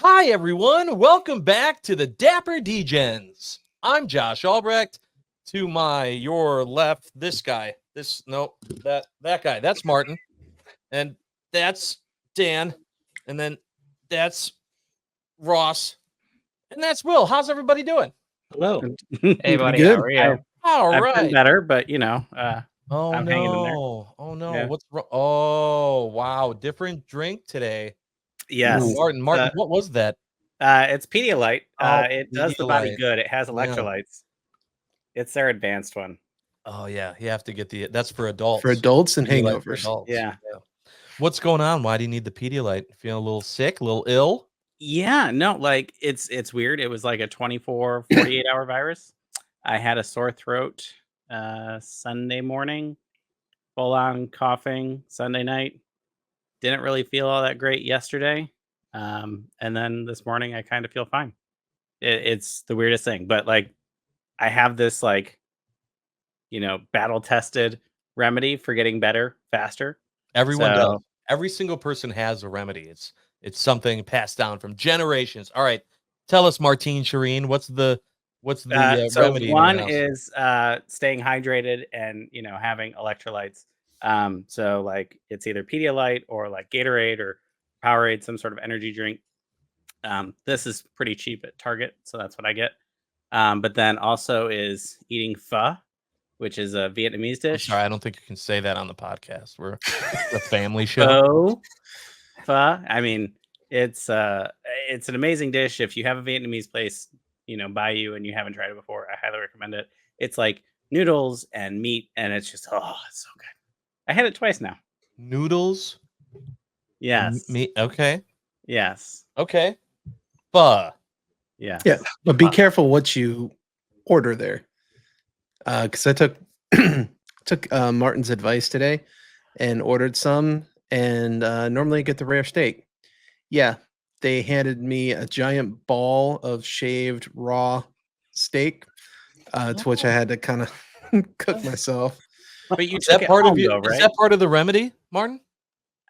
Hi, everyone. Welcome back to the Dapper Degens. I'm Josh Albrecht. To your left, this guy. That guy. That's Martin. And that's Dan. And then that's Ross. And that's Will. How's everybody doing? Hello. Hey, buddy. Good. How are you? All I've right. been better, but I'm hanging in there. Oh no. Yeah. What's wrong? Oh wow. Different drink today. Yes. Martin, what was that? It's Pedialyte. It does the body Pedialyte. good. It has Yeah. electrolytes. It's their advanced one. Oh yeah, you have to get that's for adults. For adults and Pedialyte for hangovers. adults. Yeah. What's going on? Why do you need the Pedialyte? Feeling a little sick, a little ill? Yeah, no, like it's weird. It was like a 24, 48 hour virus. I had a sore throat Sunday morning, full on coughing Sunday night. Didn't really feel all that great yesterday. And then this morning I kind of feel fine. It's the weirdest thing, but like I have this battle tested remedy for getting better faster. Everyone does. Every single person has a remedy. It's something passed down from generations. All right, tell us, Martine Shireen, what's the remedy? One is staying hydrated and having electrolytes. So like it's either Pedialyte or like Gatorade or Powerade, some sort of energy drink. This is pretty cheap at Target, so that's what I get. But then also is eating pho, which is a Vietnamese dish. Sorry, I don't think you can say that on the podcast. We're a family show. Pho. I mean, it's an amazing dish. If you have a Vietnamese place, by you and you haven't tried it before, I highly recommend it. It's like noodles and meat, and it's just it's so good. I had it twice now. Noodles. Yes. Meat. Okay. Yes. Okay. Pho. Yeah. Yeah, but be careful what you order there. Because I took Martin's advice today and ordered some, and normally I get the rare steak. Yeah, they handed me a giant ball of shaved raw steak, to which I had to kind of cook myself. But you Is took that it part home, of you? though, right? Is that part of the remedy, Martin?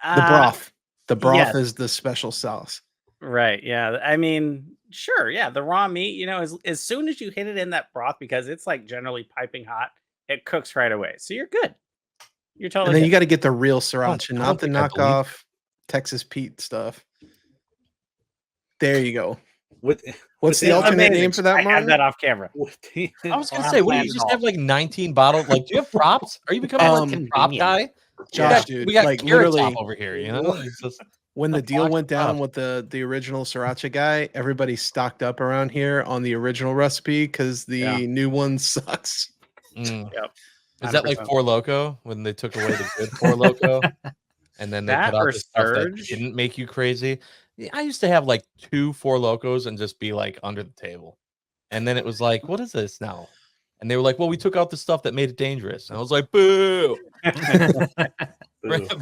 The broth. The broth yes. is the special sauce. Right. Yeah. I mean, sure. Yeah. The raw meat, as soon as you hit it in that broth, because it's like generally piping hot, it cooks right away. So you're good. You're totally And then good. you got to get the real sriracha, I not don't the think I believe knockoff Texas Pete stuff. There you go. What's the alternate name for that, I had Martin? that off camera. I was gonna say, what do you just have like 19 bottles? Like, do you have props? Are you becoming like a prop guy? Josh, dude, we got like Carrot literally Top over here. It's just, when the deal box went of down with the original sriracha guy, everybody stocked up around here on the original recipe because the new one sucks. Yep. 100%. Is that like Four Loko when they took away the good Four Loko, and then they That put out or the stuff that Surge? didn't make you crazy? Yeah, I used to have like 2 Four Lokos and just be like under the table, and then it was like, what is this now? And they were like, well, we took out the stuff that made it dangerous. And I was like, boo.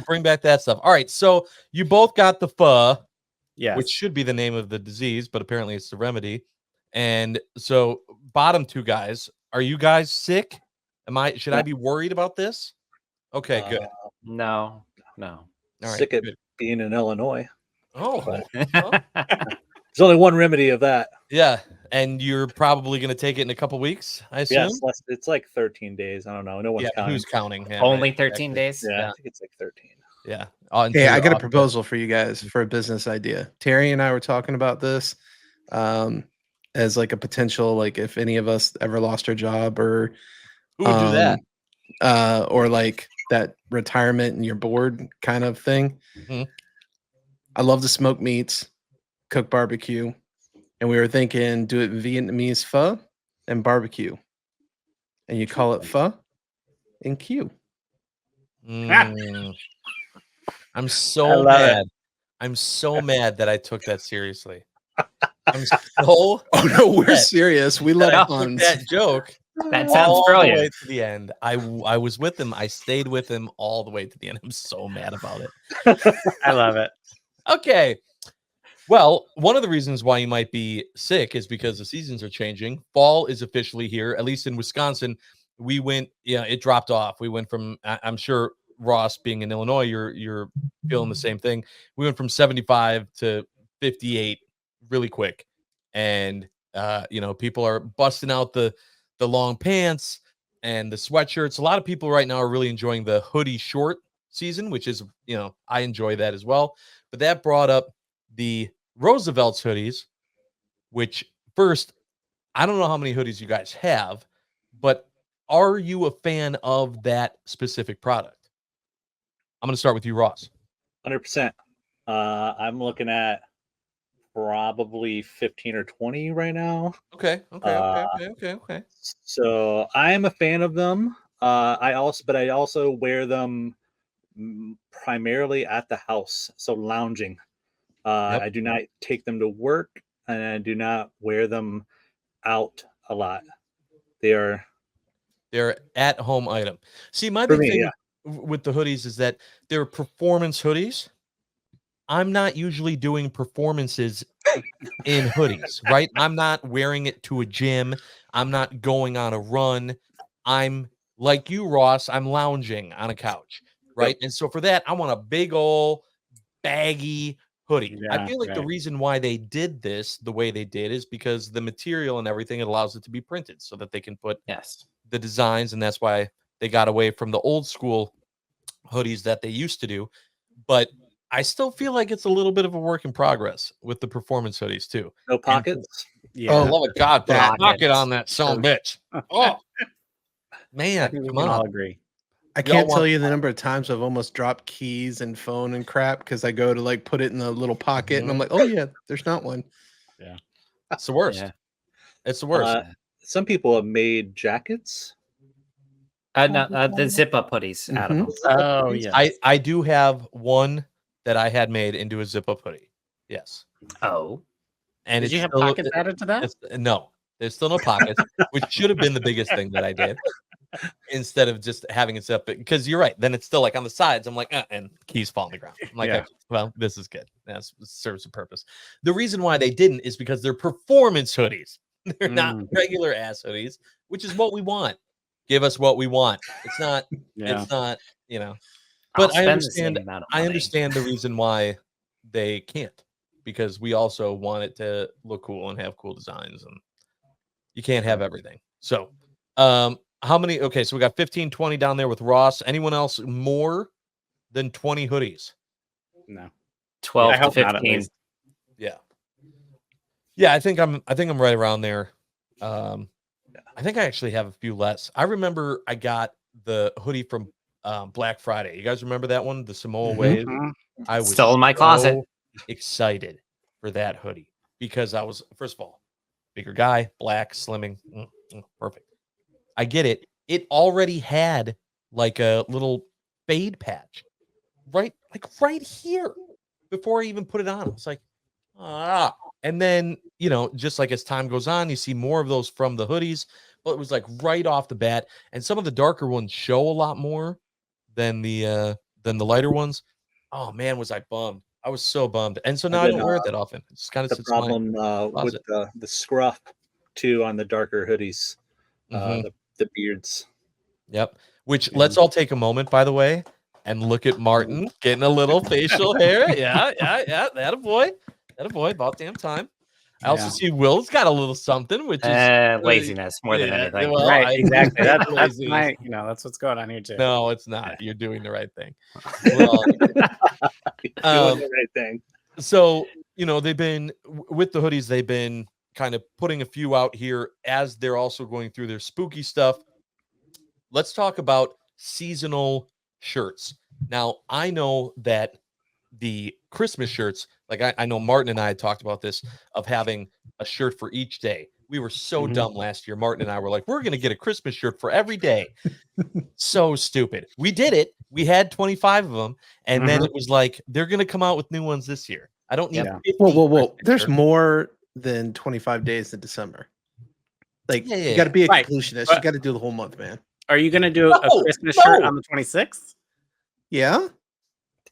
Bring back that stuff. All right, so you both got the pho, Yes. which should be the name of the disease, but apparently it's the remedy. And so, bottom two guys, are you guys sick? Should I be worried about this? Okay, good. No. All right, Sick of good. being in Illinois. Oh, But- well, There's only one remedy of that. yeah. And you're probably going to take it in a couple weeks, I assume? Yes, it's like 13 days. I don't know. No one's Yeah, counting. who's counting? Yeah, Only right, 13 exactly. days? Yeah, I think it's like 13. Yeah. Hey, I got a proposal for you guys for a business idea. Terry and I were talking about this as like a potential, like if any of us ever lost our job or Who would do that? or like that retirement and you're bored kind of thing. Mhm. I love to smoke meats, cook barbecue, and we were thinking do it Vietnamese pho and barbecue, and you call it pho and Q. Mm. I'm I so love it. mad. I'm so mad that I took that seriously. I'm so Oh no, we're mad serious. We that love I took puns. that joke That sounds all the way brilliant. to the end. I was with him. I stayed with him all the way to the end. I'm so mad about it. I love it. Okay. Well, one of the reasons why you might be sick is because the seasons are changing. Fall is officially here, at least in Wisconsin. We went, it dropped off. We went from, I'm sure Ross being in Illinois, you're feeling the same thing. We went from 75 to 58 really quick, and people are busting out the long pants and the sweatshirts. A lot of people right now are really enjoying the hoodie short season, which is, I enjoy that as well. But that brought up the Roosevelt's hoodies, which first, I don't know how many hoodies you guys have, but are you a fan of that specific product? I'm going to start with you, Ross. 100%. I'm looking at probably 15 or 20 right now. Okay. So I am a fan of them. I also wear them primarily at the house, so lounging. Yep. I do not take them to work, and I do not wear them out a lot. They're at home item. See, my For big me, thing yeah. with the hoodies is that they're performance hoodies. I'm not usually doing performances in hoodies, right? I'm not wearing it to a gym. I'm not going on a run. I'm like you, Ross. I'm lounging on a couch, right? And so for that, I want a big old baggy hoodie. I Yeah, feel like the right. reason why they did this the way they did is because the material and everything, it allows it to be printed so that they can put Yes. the designs, and that's why they got away from the old school hoodies that they used to do. But I still feel like it's a little bit of a work in progress with the performance hoodies too. no pockets. Yeah. Oh, love of God, put a Pockets. pocket on that son of a bitch. Oh, I man, think we come can all on. agree. I We all can't tell want- you the number of times I've almost dropped keys and phone and crap because I go to like put it in the little pocket and I'm like, oh yeah, there's not one. It's the worst. Yeah. It's the worst. Some people have made jackets. No, the zip up hoodies, Adam. Oh, yeah. I do have one that I had made into a zip up hoodie. Yes. Oh, And Did it's you have still- pockets added to that? No, there's still no pockets, which should have been the biggest thing that I did instead of just having it up. Because you're right. Then it's still like on the sides. I'm like, and keys fall on the ground. I'm like, Yeah. okay, well, this is good. That serves a purpose. The reason why they didn't is because they're performance hoodies. They're not regular ass hoodies, which is what we want. Give us what we want. It's not, Yeah. it's not, I'll but I spend the same understand. amount of I money. understand the reason why they can't, because we also want it to look cool and have cool designs, and you can't have everything. So, how many? Okay, so we got 15, 20 down there with Ross. Anyone else more than 20 hoodies? No. 12 I to hope not, at 15. least. Yeah, I think I'm right around there. I think I actually have a few less. I remember I got the hoodie from Black Friday. You guys remember that one, the Samoa Wave? Mhm. I was Still in my closet. so excited for that hoodie because I was, first of all, bigger guy, black, slimming, perfect. I get it. It already had like a little fade patch, right here before I even put it on. I was like, and then just like as time goes on, you see more of those from the hoodies, but it was like right off the bat, and some of the darker ones show a lot more than the lighter ones. Oh man, was I bummed. I was so bummed. And so now I Again, don't wear it that often. It just kind of The sits in my problem with closet. the scruff too on the darker hoodies, Mhm. the beards. Yep. Which let's all take a moment, by the way, and look at Martin getting a little facial hair. Yeah. That a boy. About damn time. I also Yeah. see Will's got a little something, which is Laziness more than anything. well, Right, exactly. That's laziness. my, that's what's going on here too. No, it's not. You're doing the right thing. Well, Doing the right thing. so they've been with the hoodies. They've been kind of putting a few out here as they're also going through their spooky stuff. Let's talk about seasonal shirts. Now, I know that the Christmas shirts, like I know Martin and I had talked about this, of having a shirt for each day. We were so dumb last year. Martin and I were like, we're going to get a Christmas shirt for every day. So stupid. We did it. We had 25 of them. And then it was like, they're going to come out with new ones this year. I don't need 50 Whoa. Christmas There's shirts. more than 25 days in December. Like Yeah, you got to be a Right, completionist. but- You got to do the whole month, man. Are you going to do a No, Christmas shirt no. on the 26th? Yeah,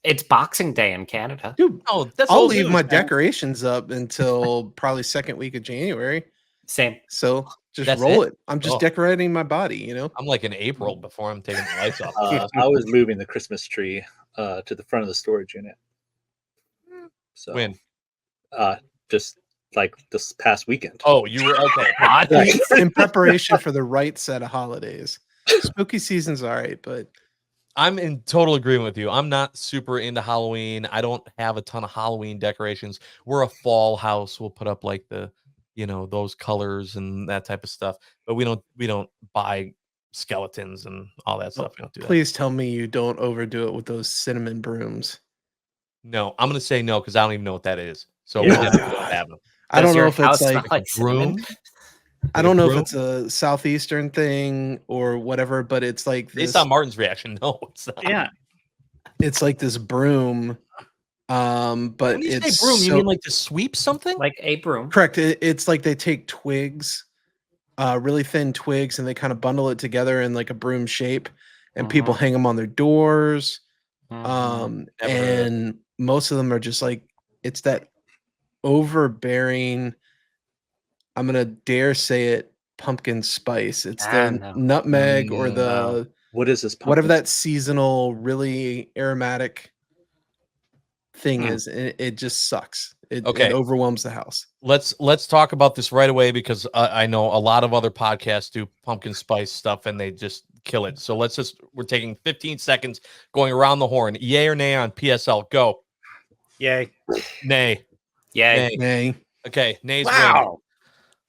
It's Boxing Day in Canada. dude. Oh, that's I'll old leave news, my man. decorations up until probably second week of January. Same. So just That's roll it? it. I'm just Oh. decorating my body. I'm like in April before I'm taking the lights off. I was moving the Christmas tree to the front of the storage unit. So When? just like this past weekend. Oh, you were okay. Right. In preparation for the right set of holidays. Spooky season's all right, but I'm in total agreement with you. I'm not super into Halloween. I don't have a ton of Halloween decorations. We're a fall house. We'll put up like the, those colors and that type of stuff. But we don't buy skeletons and all that stuff. We don't do that. please tell me you don't overdo it with those cinnamon brooms. No, I'm gonna say no because I don't even know what that is. So Yeah. we Oh, definitely don't have them. I don't Does know your if it's house smell like like cinnamon? Broom. I don't know if broom? it's a southeastern thing or whatever, but it's like this. Based on Martin's reaction, no, it's not. Yeah. It's like this broom, but When you it's say broom, you so- mean like to sweep something? Like a broom. correct. It's like they take twigs, really thin twigs, and they kind of bundle it together in like a broom shape, and people Mhm. hang them on their doors. Mhm. Never heard of that. And most of them are just like it's that overbearing. I'm gonna dare say it, pumpkin spice. It's the No. nutmeg or No. the What is this? whatever pumpkin that seasonal, really aromatic thing Hmm. is. It just sucks. It Okay. overwhelms the house. Let's talk about this right away because I know a lot of other podcasts do pumpkin spice stuff and they just kill it. So we're taking 15 seconds going around the horn. Yay or nay on PSL? Go. Yay. Nay. Yay. Nay. Nay. Okay. Nays win. Wow.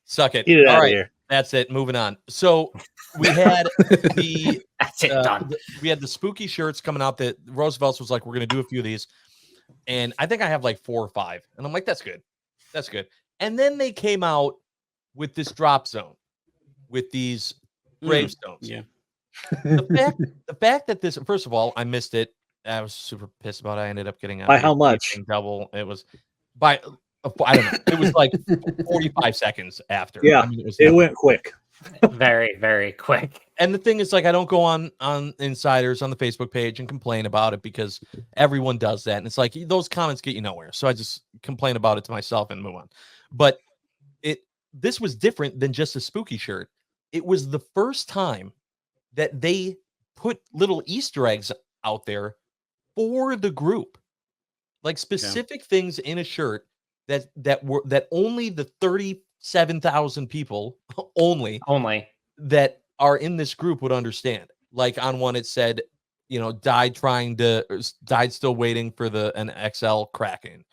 Suck it. Get it All out right. of here. That's it. Moving on. So we had the That's it. Done. we had the spooky shirts coming out that Roosevelt's was like, we're gonna do a few of these. And I think I have like 4 or 5. And I'm like, that's good. That's good. And then they came out with this drop zone with these gravestones. Yeah. The fact that this, first of all, I missed it. I was super pissed about it. I ended up getting a By how much? double. It was by I don't know. It was like 45 seconds after. Yeah, I mean, it was It nothing. went quick. Very, very quick. And the thing is, like, I don't go on Insiders on the Facebook page and complain about it because everyone does that, and it's like those comments get you nowhere. So I just complain about it to myself and move on. But this was different than just a spooky shirt. It was the first time that they put little Easter eggs out there for the group, like specific things in a shirt that only the 37,000 people only that are in this group would understand. Like on one, it said, died still waiting for an XL Kraken,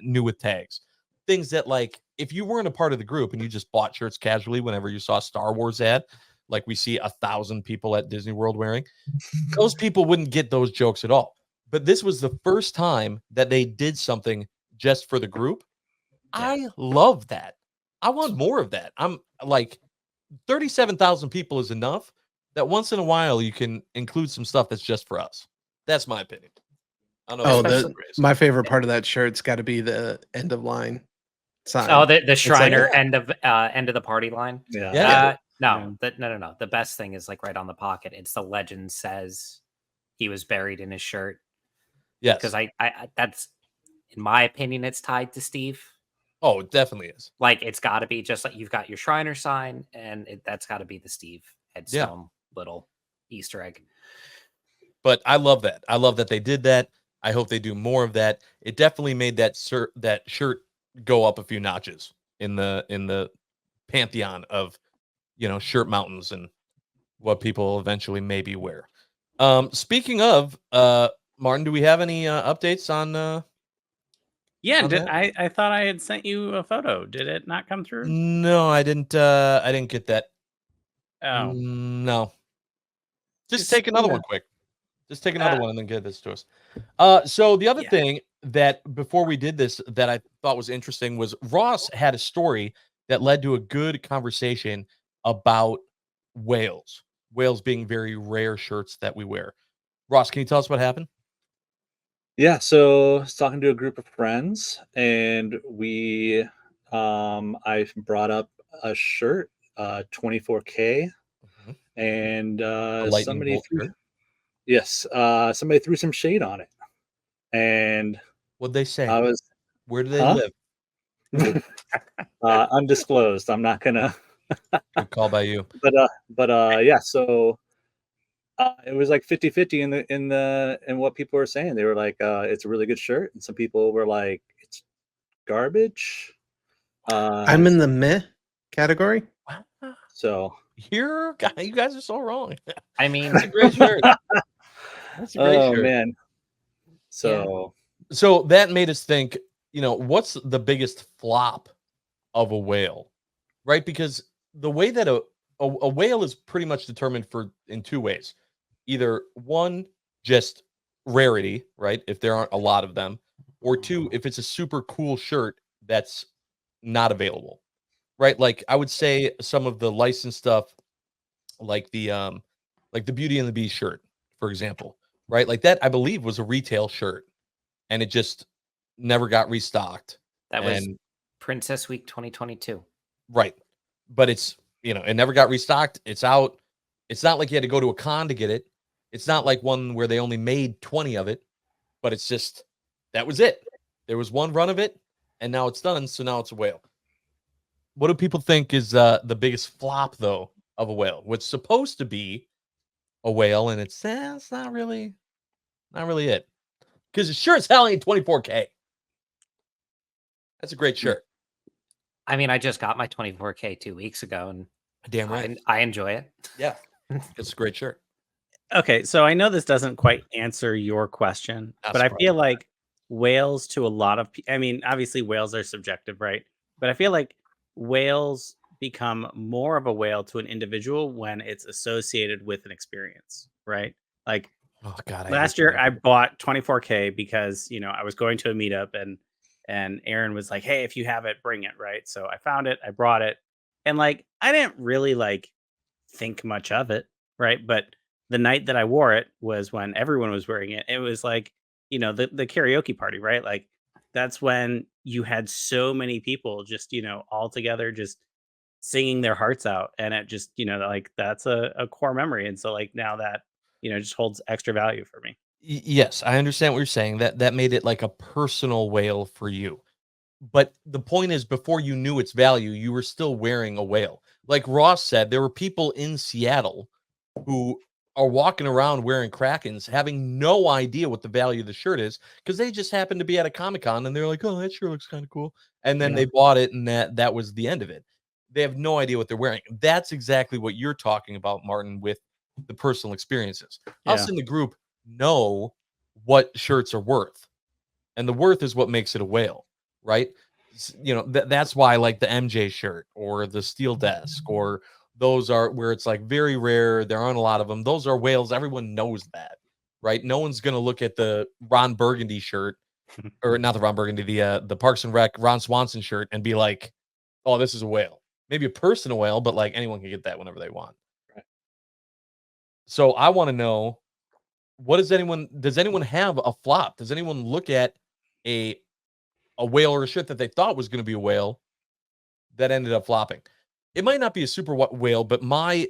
new with tags. Things that, like, if you weren't a part of the group and you just bought shirts casually whenever you saw Star Wars ad, like we see 1,000 people at Disney World wearing, those people wouldn't get those jokes at all. But this was the first time that they did something just for the group. Yeah. I love that. I want more of that. I'm like, 37,000 people is enough that once in a while you can include some stuff that's just for us. That's my opinion. I don't know. Oh, my favorite part of that shirt's got to be the end of line sign. Oh, the Shriner like, end of the party line. Yeah. No. The best thing is like right on the pocket. It's the legend says he was buried in his shirt. Yes, because I that's in my opinion, it's tied to Steve. Oh, it definitely is. Like it's got to be just like you've got your Shriner sign, and that's got to be the Steve headstone little Easter egg. But I love that. I love that they did that. I hope they do more of that. It definitely made that shirt go up a few notches in the pantheon of shirt mountains and what people eventually maybe wear. Speaking of Martin, do we have any updates on? Yeah, I thought I had sent you a photo. Did it not come through? No, I didn't. I didn't get that. Oh no. Just take another one quick. Just take another one and then get this to us. So the other thing that before we did this that I thought was interesting was Ross had a story that led to a good conversation about whales. Whales being very rare shirts that we wear. Ross, can you tell us what happened? Yeah, so I was talking to a group of friends, and I brought up a shirt, 24K, and somebody threw some shade on it, and what'd they say? Where do they live? Undisclosed. I'm not gonna. Good call by you. But yeah, so. It was like 50-50 in what people were saying. They were like, it's a really good shirt. And some people were like, it's garbage. I'm in the meh category. Wow. So You guys are so wrong. I mean, That's a great shirt. That's a great oh shirt. man. So So that made us think, what's the biggest flop of a whale, right? Because the way that a whale is pretty much determined in two ways. Either one, just rarity, right? If there aren't a lot of them, or two, if it's a super cool shirt that's not available, right? Like I would say some of the licensed stuff, like the Beauty and the Beast shirt, for example, right? Like that, I believe was a retail shirt, and it just never got restocked. that was And Princess Week 2022. right, but it's it never got restocked. It's out. It's not like you had to go to a con to get it. It's not like one where they only made 20 of it, but it's just that was it. There was one run of it, and now it's done. So now it's a whale. What do people think is the biggest flop though of a whale? What's supposed to be a whale, and it's not really it. Because it sure as hell ain't 24K. That's a great shirt. I mean, I just got my 24K 2 weeks ago, and Damn right. I enjoy it. Yeah, it's a great shirt. Okay, so I know this doesn't quite answer your question, Not but I surprised. feel like whales to a lot of I mean, obviously whales are subjective, right? But I feel like whales become more of a whale to an individual when it's associated with an experience, right? Like Oh God, I hate last year that. I bought 24K because, I was going to a meetup and Aaron was like, "Hey, if you have it, bring it," right? So I found it, I brought it, and like I didn't really like think much of it, right? But the night that I wore it was when everyone was wearing it. It was like, the karaoke party, right? Like that's when you had so many people just, all together just singing their hearts out. And it just, like that's a core memory. And so like now that, just holds extra value for me. Yes, I understand what you're saying. That made it like a personal whale for you. But the point is, before you knew its value, you were still wearing a whale. Like Ross said, there were people in Seattle who are walking around wearing Krakens, having no idea what the value of the shirt is, because they just happened to be at a Comic-Con and they're like, "Oh, that sure looks kind of cool," and then Yeah. they bought it, and that was the end of it. They have no idea what they're wearing. That's exactly what you're talking about, Martin, with the personal experiences. Us Yeah. in the group know what shirts are worth, and the worth is what makes it a whale, right? That's why like the MJ shirt or the Steel Desk, or those are where it's like very rare, there aren't a lot of them, those are whales. Everyone knows that, right? No one's gonna look at the Ron Burgundy shirt, or not the Ron Burgundy, the Parks and Rec Ron Swanson shirt, and be like, "Oh, this is a whale." Maybe a person a whale, but like anyone can get that whenever they want. Right. So I want to know, does anyone have a flop? Does anyone look at a whale or a shirt that they thought was going to be a whale that ended up flopping? It might not be a super whale, but my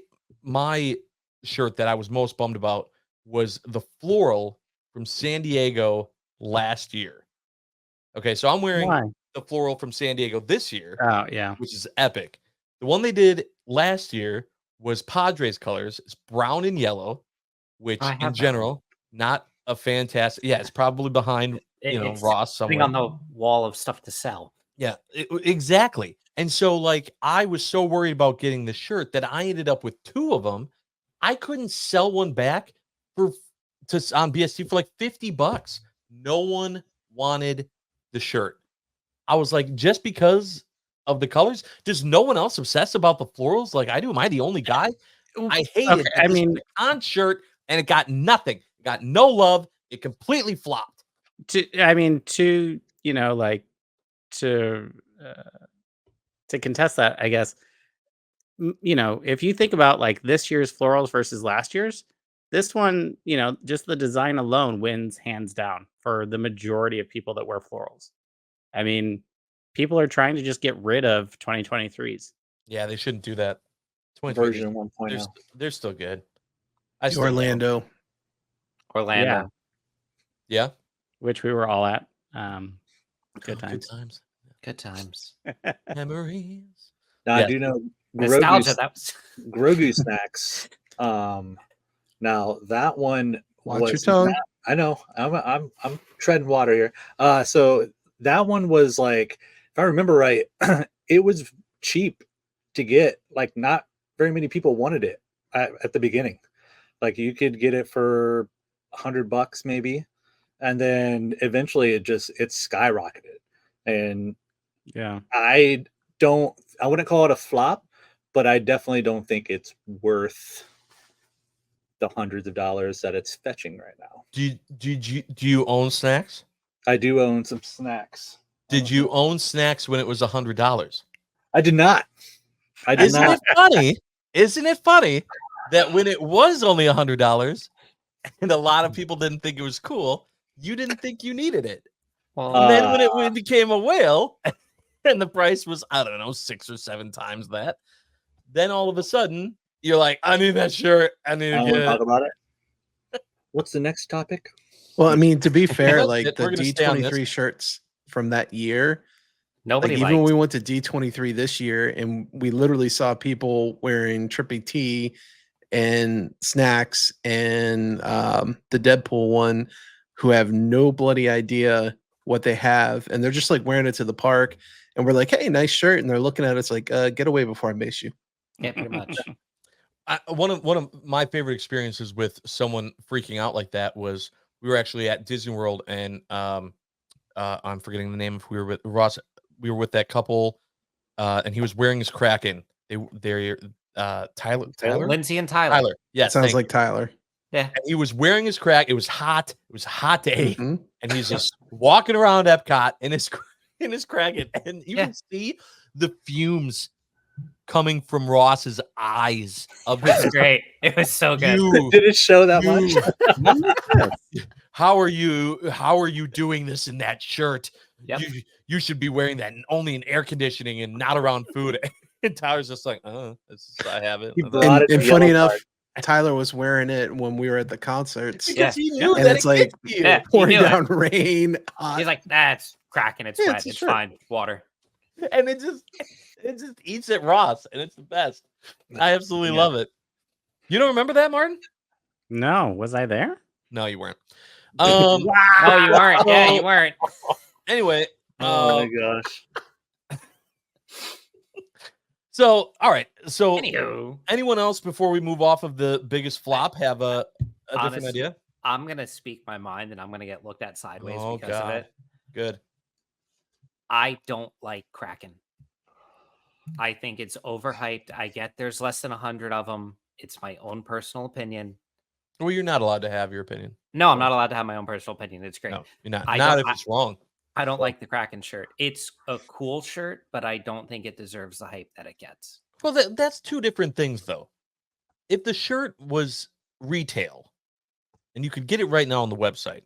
shirt that I was most bummed about was the floral from San Diego last year. Okay, so I'm wearing Why? the floral from San Diego this year, Oh, yeah. which is epic. The one they did last year was Padres colors. It's brown and yellow, which I in have that. general, not a fantastic. Yeah, it's probably behind It's Ross sitting somewhere. on the wall of stuff to sell. Yeah, exactly. And so, like, I was so worried about getting the shirt that I ended up with two of them. I couldn't sell one back on BST for like $50. No one wanted the shirt. I was like, just because of the colors, does no one else obsess about the florals like I do? Am I the only guy? I hated Okay, that I this mean, was a con shirt and it got nothing. It got no love. It completely flopped. to like to uh, to contest that, I guess, if you think about like this year's florals versus last year's, this one, just the design alone wins hands down for the majority of people that wear florals. I mean, people are trying to just get rid of 2023s. Yeah, they shouldn't do that. 2020, version oh. 1.0. they're still good. I The still love 'em. Orlando. Orlando. Yeah. Which we were all at. Good Oh, times. Good times. Memories. Now I Yes. do know Nostalgia. That was Grogu snacks. Now that one Watch your was tongue. I know I'm treading water here. So that one was like, if I remember right, it was cheap to get. Like, not very many people wanted it at the beginning. Like, you could get it for $100 maybe, and then eventually it skyrocketed. And Yeah. I wouldn't call it a flop, but I definitely don't think it's worth the hundreds of dollars that it's fetching right now. Do you own snacks? I do own some snacks. Did you own snacks when it was $100? I did not. I did Isn't not. it funny? Isn't it funny that when it was only $100 and a lot of people didn't think it was cool, you didn't think you needed it? Well, And then when it became a whale and the price was, I don't know, 6 or 7 times that, then all of a sudden you're like, I need that shirt. I need I to don't want get to talk it. about it. What's the next topic? Well, I mean, to be fair, That's like it. the We're gonna stay on this. D23 shirts from that year, nobody like even when liked. we went to D23 this year, and we literally saw people wearing Trippy T and snacks and the Deadpool one who have no bloody idea what they have, and they're just like wearing it to the park, and we're like, hey, nice shirt, and they're looking at us like, get away before I mace you. Yeah, pretty much. One of my favorite experiences with someone freaking out like that was we were actually at Disney World, and I'm forgetting the name. If we were with Ross, we were with that couple, and he was wearing his Kraken. They're Tyler, Lindsay and Tyler. Yes, Sounds thank like you. Tyler. Yeah. And he was wearing his crack. It was hot. It was a hot day, Mhm. and he's just walking around Epcot in his Kraken, and you Yeah. can see the fumes coming from Ross's eyes of It was his great. It was so good. you. Did it show that much? How are you doing this in that shirt? Yep. You should be wearing that only in air conditioning and not around food. And Tyler's just like, I have it. He And brought it And to funny yellow enough, card. Tyler was wearing it when we were at the concerts. because he Yeah. knew And that it's it like- gets to you. Yeah. Pouring knew it. down rain. hot. He's like, that's cracking. It's Yeah, wet. it's a It's shirt. fine. Water. And it just eats at Ross, and it's the best. I absolutely Yeah. love it. You don't remember that, Martin? No, was I there? No, you weren't. No, you weren't. Yeah, you weren't. Anyway, Oh my gosh. so all right. So Anywho, anyone else before we move off of the biggest flop have a different Honestly, idea? I'm gonna speak my mind, and I'm gonna get looked at sideways Oh, because of God. it. Good. I don't like Kraken. I think it's overhyped. I get there's less than 100 of them. It's my own personal opinion. Well, you're not allowed to have your opinion. No, I'm not allowed to have my own personal opinion. It's great. No, you're not. I Not don't- if it's wrong. I don't like the Kraken shirt. It's a cool shirt, but I don't think it deserves the hype that it gets. Well, that's two different things, though. If the shirt was retail and you could get it right now on the website,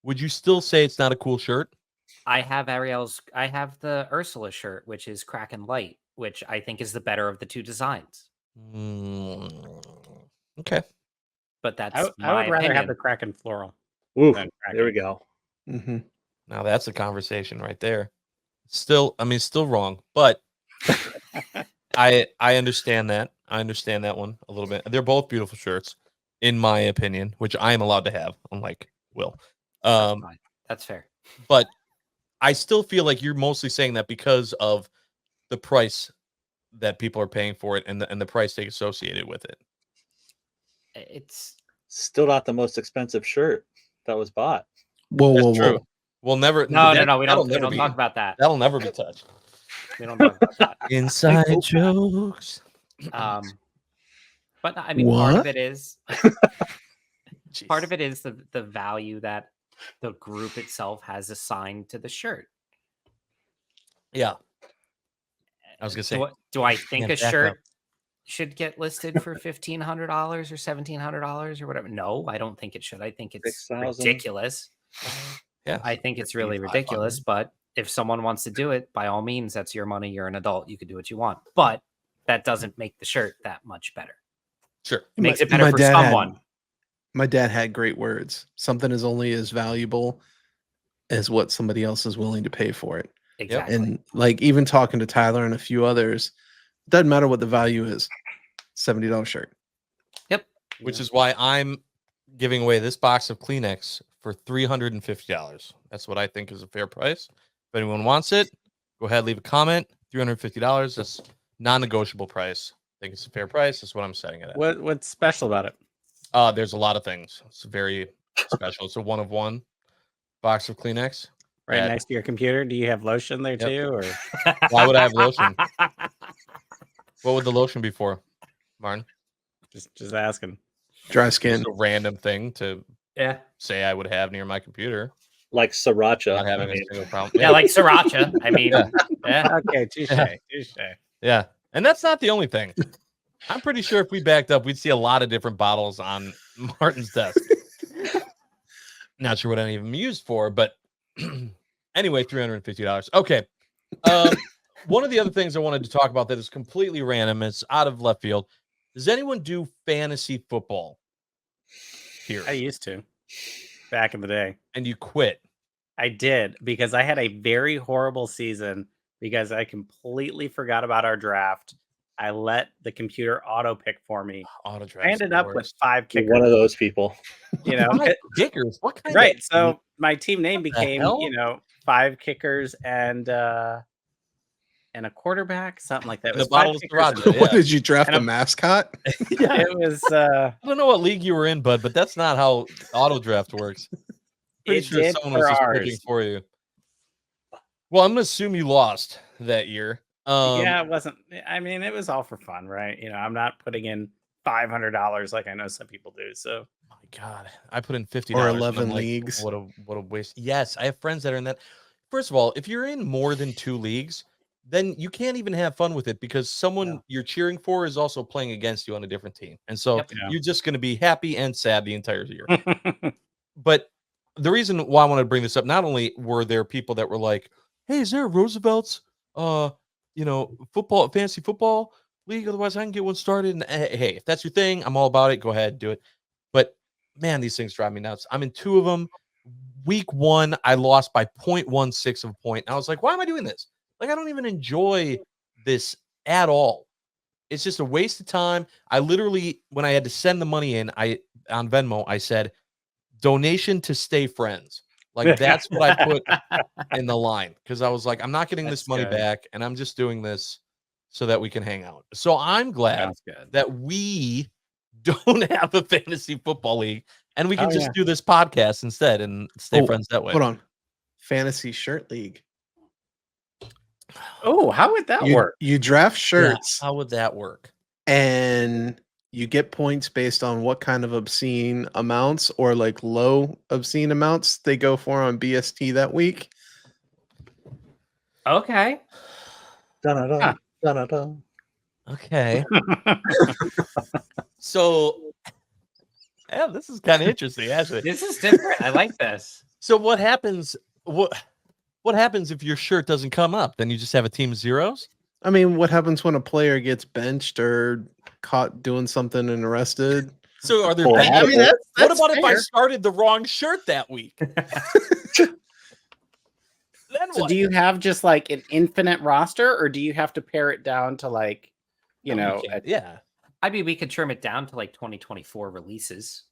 would you still say it's not a cool shirt? I have the Ursula shirt, which is Kraken Light, which I think is the better of the two designs. Okay. But that's I would my rather opinion. have the Kraken floral. Ooh, than there we Kraken. go. Mhm. Now that's a conversation right there. Still wrong, but I understand that. I understand that one a little bit. They're both beautiful shirts, in my opinion, which I am allowed to have, unlike Will. That's fine. That's fair. But I still feel like you're mostly saying that because of the price that people are paying for it and the price tag associated with it. It's Still not the most expensive shirt that was bought. Whoa, That's whoa, true. whoa. We'll never. no. We that'll don't never be- talk about that. That'll never be touched. We don't talk about that. Inside jokes. But I mean, part of What? it is Jeez. the value that the group itself has assigned to the shirt. Yeah. I was gonna say. Do I think Yeah, a back shirt up. should get listed for $1,500 or $1,700 or whatever? No, I don't think it should. I think it's 6,000. ridiculous. Yeah. I think it's really 500. ridiculous. But if someone wants to do it, by all means, that's your money. You're an adult. You can do what you want. But that doesn't make the shirt that much better. Sure. It makes My- it better my for dad had- someone. My dad had great words. Something is only as valuable as what somebody else is willing to pay for it. Exactly. And like even talking to Tyler and a few others, doesn't matter what the value is. $70 shirt. Yep. Which is why I'm giving away this box of Kleenex for $350. That's what I think is a fair price. If anyone wants it, go ahead, leave a comment. $350. That's non-negotiable price. I think it's a fair price. That's what I'm setting it at. What's special about it? There's a lot of things. It's very special. It's a 1-of-1 box of Kleenex. Right that- next to your computer. Do you have lotion there Yep. too, or Why would I have lotion? What would the lotion be for, Martin? just asking? Dry skin. Just a random thing to Yeah. say I would have near my computer. Like Sriracha. Not having I a mean, single problem. Yeah, like Sriracha. I mean, yeah. Okay, touche, Yeah. touche. Yeah. And that's not the only thing. I'm pretty sure if we backed up, we'd see a lot of different bottles on Martin's desk. Not sure what any of them used for, but anyway, $350. Okay. One of the other things I wanted to talk about that is completely random, it's out of left field. Does anyone do fantasy football here? I used to back in the day. And you quit. I did because I had a very horrible season because I completely forgot about our draft. I let the computer auto pick for me. Auto draft. I ended up with 5 you're kickers. one of those people. You know, kickers. What kind right? of So my team name the became, hell? 5 kickers and a quarterback, something like that. It The was 5 bottle of kickers and Sriracha. What Yeah. did you draft And a I'm- mascot? Yeah. It was I don't know what league you were in, bud, but that's not how auto draft works. Pretty It sure did someone was for just ours. picking for you. Well, I'm gonna assume you lost that year. yeah, it wasn't. I mean, it was all for fun, right? I'm not putting in $500 like I know some people do. So My God, I put in $50 Or and I'm 11 like, leagues. What a waste. Yes, I have friends that are in that. First of all, if you're in more than 2 leagues, then you can't even have fun with it because someone you're cheering for is also playing against you on a different team, and so Yep. Yeah. you're just going to be happy and sad the entire year. But the reason why I wanted to bring this up, not only were there people that were like, "Hey, is there a Roosevelt's, football fantasy football league? Otherwise, I can get one started." And hey, if that's your thing, I'm all about it. Go ahead, do it. But man, these things drive me nuts. I'm in 2 of them. Week 1, I lost by 0.16 of a point. And I was like, why am I doing this? Like, I don't even enjoy this at all. It's just a waste of time. I literally, when I had to send the money in, on Venmo, I said, donation to stay friends. Like, that's what I put in the line. Because I was like, I'm not getting this That's money good. back, and I'm just doing this so that we can hang out. So I'm glad Sounds good. that we don't have a fantasy football league, and we can Oh, just yeah. do this podcast instead and stay Oh, friends that way. Hold on. Fantasy shirt league. Oh, how would that You, work? you draft Yeah, shirts how would that work? and you get points based on what kind of obscene amounts or like low obscene amounts they go for on BST that week. Okay. Dun-dun-dun, Huh. dun-dun-dun. Okay. So, yeah, this is kind of interesting, actually. This is different. I like this. So, what happens? What happens if your shirt doesn't come up? Then you just have a team of zeros. I mean, what happens when a player gets benched or caught doing something and arrested? So, are there? Well, bench- I mean, what about if I started the wrong shirt that week? Then So what? do you have just like an infinite roster, or do you have to pare it down to like, No, you can't. Yeah. I mean, we could trim it down to like 2024 releases.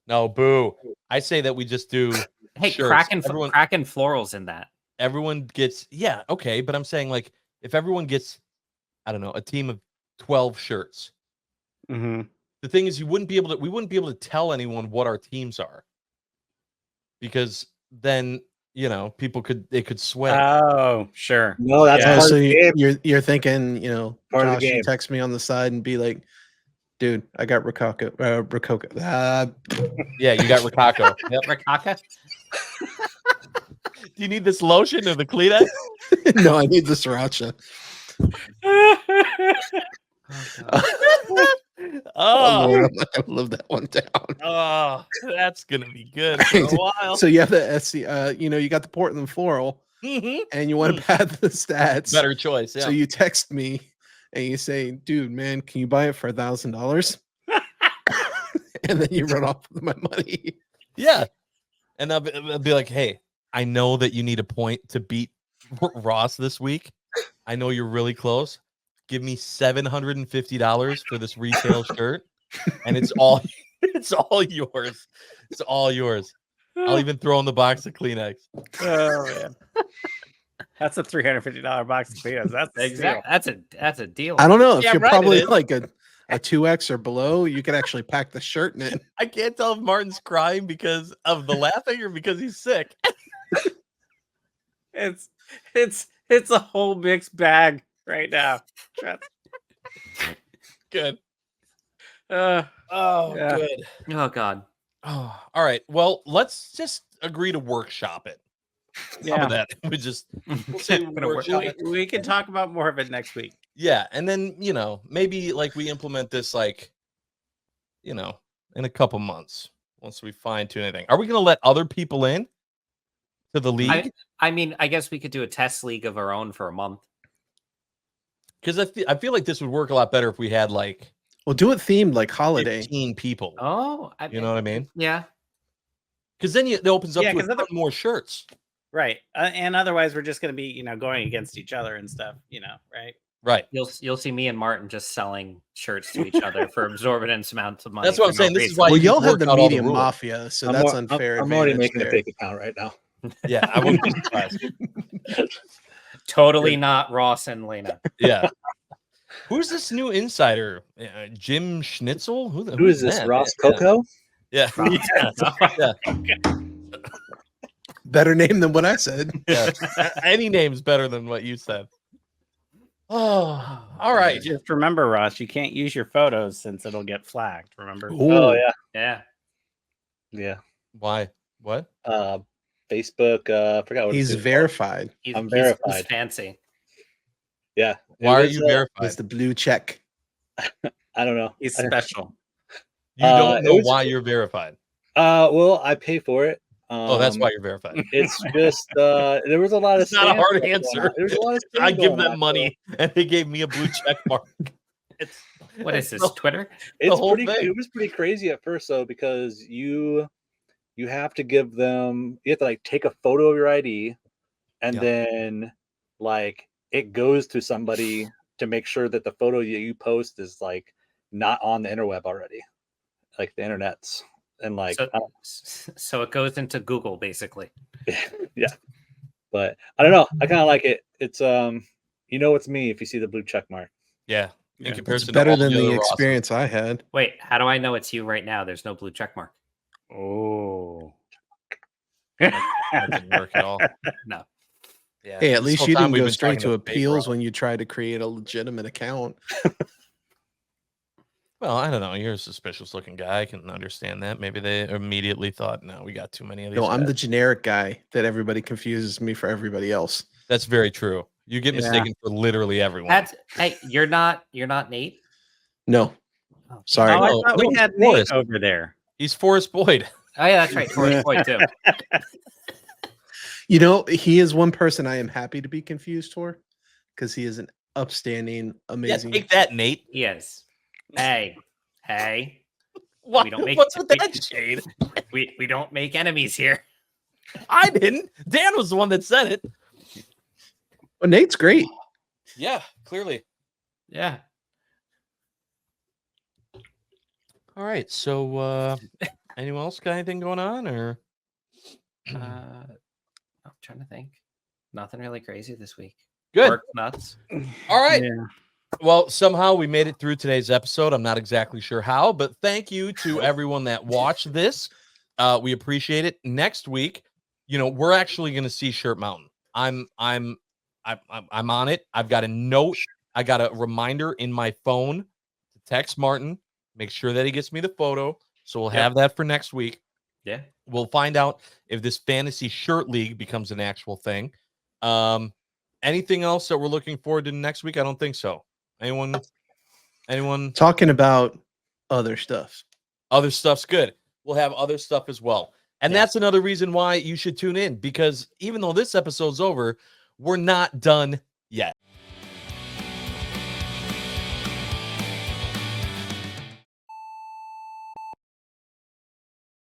No, boo. I say that we just do. Hey, shirts. cracking Everyone- cracking florals in that. Everyone gets, yeah, okay, but I'm saying like if everyone gets, I don't know, a team of 12 shirts. Mhm. The thing is, we wouldn't be able to tell anyone what our teams are, because then people could swing. Oh, sure. No, that's Yeah. part so of the game. you're thinking, Part of the Josh, you game. text me on the side and be like, dude, I got Rococo. Yeah, you got Ricaco. Yep. Rikaka? Do you need this lotion or the Kleenex? No, I need the Sriracha. Oh, Oh, Lord, I'm not gonna live that one down. oh, that's gonna be good for a while. So you have the SC, you got the Portland floral, Mhm. and you want to pad the stats. Better choice. Yeah. So you text me and you say, dude, man, can you buy it for $1,000? And then you run off with my money. Yeah. And I'll be like, hey, I know that you need a point to beat Ross this week. I know you're really close. Give me $750 for this retail shirt, and it's all yours. It's all yours. I'll even throw in the box of Kleenex. Oh man. That's a $350 box of Kleenex. That's a steal. That's a deal. I don't know if Yeah, you're right, it probably is. like a 2X or below. You could actually pack the shirt in it. I can't tell if Martin's crying because of the laughing or because he's sick. It's a whole mixed bag right now. Good. Uh, Oh, Yeah. good. Oh God. Oh, all right. Well, let's just agree to workshop it. How about that? We'll say I'm gonna workshop work- it. we can talk about more of it next week. Yeah, and then maybe like we implement this in a couple months once we fine tune anything. Are we going to let other people in to the league? I mean, I guess we could do a test league of our own for a month. Because I feel like this would work a lot better if we had like Well, do it themed like holiday. 15 people. Oh, You know what I mean? Yeah. Because then it opens up Yeah, to 'cause a ton more shirts. Right. And otherwise we're just going to be, going against each other and stuff, right? Right. You'll see me and Martin just selling shirts to each other for exorbitant amounts of money. That's what for I'm no saying. This is reason. why Well, you y'all can have work the out all the medium rules. mafia, so that's unfair. I'm already advantage making there. a fake account right now. Yeah, I wouldn't be surprised. Totally not Ross and Lena. Yeah. Who's this new insider? Jim Schnitzel? Who is this? that? Ross Yeah. Coco? Yeah. Better name than what I said. Yeah. Any name's better than what you said. Oh, all right. Just remember, Ross, you can't use your photos since it'll get flagged. Remember? Oh yeah, Yeah. yeah. Why? What? Facebook. I forgot what He's it's called. verified. I'm He's verified. fancy. Yeah. Why It are was, you It's verified? the blue check. I don't know. He's special. You don't it know was- why you're verified. Well, I pay for it. Oh, that's why you're verified. It's just there was a lot It's of. not a spam hard going answer. on. There's a lot of. spam I give going on, them money, and they gave me a blue check mark. It's What is this? the- Twitter? It's whole pretty. thing. It was pretty crazy at first though, because you have to give them. You have to like take a photo of your ID, and Yeah. then like it goes to somebody to make sure that the photo you post is like not on the interweb already, like the internet's, and like So it goes into Google basically. yeah. But I don't know. I kind of like it. It's it's me if you see the blue check mark. Yeah. In Yeah. comparison It's better to all than the the other Rosses. experience I had. Wait, how do I know it's you right now? There's no blue check mark. Oh. That didn't work at all. No. Yeah. Hey, at This least whole you time didn't we've go been straight talking to fake appeals Ross. when you tried to create a legitimate account. Well, I don't know. You're a suspicious looking guy. I can understand that. Maybe they immediately thought, no, we got too many of these. No, I'm the guys." generic guy that everybody confuses me for everybody else. That's very true. You get Yeah. mistaken for literally everyone. Hey, you're not Nate. No, Oh, sorry. Oh, I No, thought no, we had Forrest. Nate over there. He's Forrest Boyd. Oh yeah, that's right. Forrest Boyd too. You know, he is one person I am happy to be confused for because he is an upstanding, amazing. Yeah, take that, Nate. He is. Hey. Why, We don't make what's it- with that shade? We don't make enemies here. I didn't. Dan was the one that said it. Well, Nate's great. Yeah, clearly. Yeah. All right. So, anyone else got anything going on, or I'm trying to think. Nothing really crazy this week. good? Work nuts. All right. Yeah. Well, somehow we made it through today's episode. I'm not exactly sure how, but thank you to everyone that watched this. We appreciate it. Next week, we're actually going to see Shirt Mountain. I'm on it. I've got a note. I got a reminder in my phone to text Martin, make sure that he gets me the photo. So we'll have that for next week. Yeah. We'll find out if this fantasy shirt league becomes an actual thing. Anything else that we're looking forward to next week? I don't think so. Anyone? Talking about other stuff. Other stuff's good. We'll have other stuff as well. And that's another reason why you should tune in, because even though this episode's over, we're not done yet.